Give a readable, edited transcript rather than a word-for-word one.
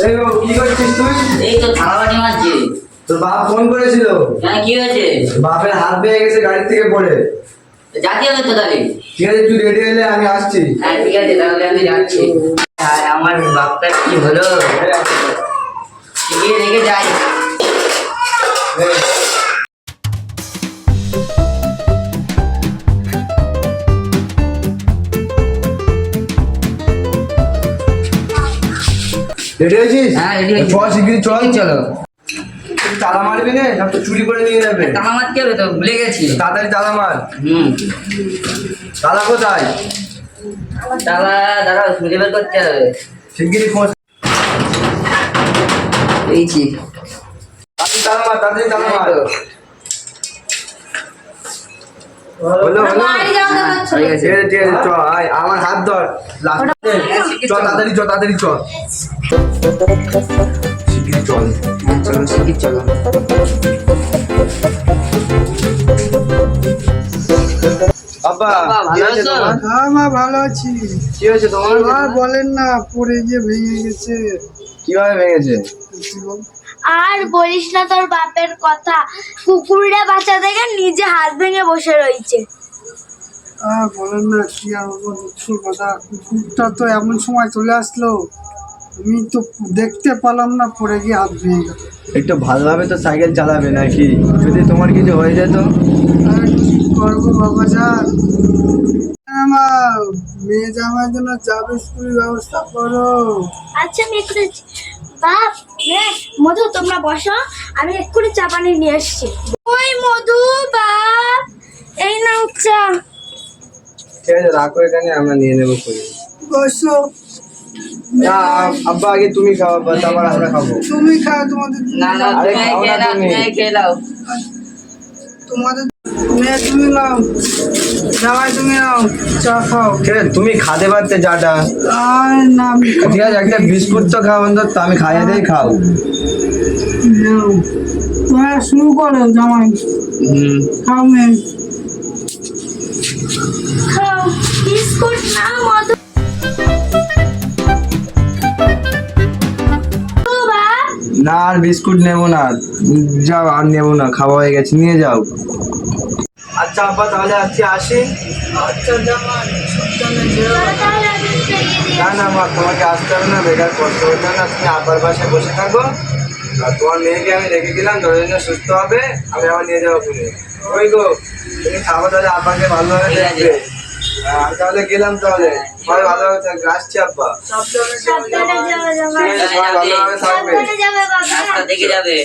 এই ও কি করছিস তুই? এই তো থালা বাটি মারছি। তোর বাপ ফোন করেছিল। কেন, কি হয়েছে? বাপের হাত ভেঙে গেছে গাড়ি থেকে পড়ে। জাতি হবে তো তাহলে। ঠিক আছে, তুই রেডি হলে আমি আসছি। হ্যাঁ ঠিক আছে, তাহলে আমি যাচ্ছি। আর আমার বাপটা কি হলো, গিয়ে রেখে যাই। রেডি হয়েছিস? হ্যাঁ রেডি হয়েছি। চল শিগগিরি চল। চলো। তালা মারবি না, সব তো চুরি করে নিয়ে যাবে। তালা মারতে হবে তো, ভুলে গেছি। তাড়াতাড়ি তালা মার। হুম। তালা কোথায়? তালা দাঁড়াও, খুঁজে বের করতে হবে। শিগগিরি খোঁজ। পেয়েছি। তাড়াতাড়ি তালা মার, তাড়াতাড়ি তালা মার। হলো হলো। ঠিক আছে। ঠিক আছে চ, আয় আমার হাত ধর। চল তাড়াতাড়ি চ, তাড়াতাড়ি চ। শিগগিরি চল। চলো শিগগির চলো। বাবা বাবা, কি ভালো হয়েছে আছো? তোমার? হ্যাঁ মা ভালো আছি। কি হয়েছে তোমার? আর বলেন না, পড়ে গিয়ে ভেঙে গেছে। কিভাবে ভেঙেছে? আর বলিস না তোর বাপের কথা, কুকুরটা বাচ্চা থেকে নিজে হাত ভেঙে বসে রয়েছে। আর বলেন না, কি আর বলবো, দুঃখের কথা। কুকুরটা তো এমন সময় চলে আসলো, আমি তো দেখতে পেলাম না, পড়ে গিয়ে হাত ভেঙে গেল। একটু ভালোভাবে তো সাইকেল চালাবে নাকি, যদি তোমার কিছু হয়ে যেত? আর কি করবো বাবা যান, আমার মেয়ে জামার জন্য যাবে স্কুলের ব্যবস্থা করো। আচ্ছা আমি এক্ষুনি বাপ মধু তোমরা বসো, আমি এক্ষুনি চা পানি নিয়ে এসছি। ওই মধু বাপ, এই নাও চা। ঠিক আছে রাখো এখানে, আমরা নিয়ে নেবো করে। বসো, না আব্বা আগে তুমি খাও, আব্বা তারপর আমরা খাবো। তুমি খাও, তোমাদের না না, আরে তুমি খাও না খেয়ে নাও, তুমি। তুমি খেয়ে নাও। তোমাদের মেয়ে তুমি নাও, জামাই তুমি নাও, চা খাও। ঠিক আছে তুমি খাতে পারতে চাটা। আর না আমি ঠিক আছে একটা বিস্কুট তো খাও অন্তত, আমি খাইয়ে দেই খাও। নাও, তোমরা শুরু করো জামাই, খাও মেয়ে। খাও বিস্কুট নাও মধু। বাপ না আর বিস্কুট নেবো না, যাও আর নেবো না, খাওয়া হয়ে গেছে, নিয়ে যাও। আচ্ছা আব্বা তাহলে আজকে আসি। আচ্ছা জামাই, সাবধানে যেও। তাহলে আমি বেরিয়ে দিই। না না মা, তোমাকে আসতে হবে না, বেকার কষ্ট হতে হবে না, তুমি আব্বার পাশে বসে থাকো। আর তোমার মেয়েকে আমি রেখে দিলাম, যতদিন সুস্থ হবে আমি আবার নিয়ে যাবো তুমি। ওই গো তুমি খাবো, তাহলে আব্বাকে ভালোভাবে ঠিক আছে। দেখবে। আমি তাহলে গেলাম, তাহলে সবাই ভালোভাবে থাকবে, আসছি আব্বা। সাবধানে যেও সাবধানে জামাই। যাবে জামাই। ঠিক আছে সবাই ভালোভাবে থাকবে। সাবধানে যাবে বাবা। রাস্তা দেখে যাবে।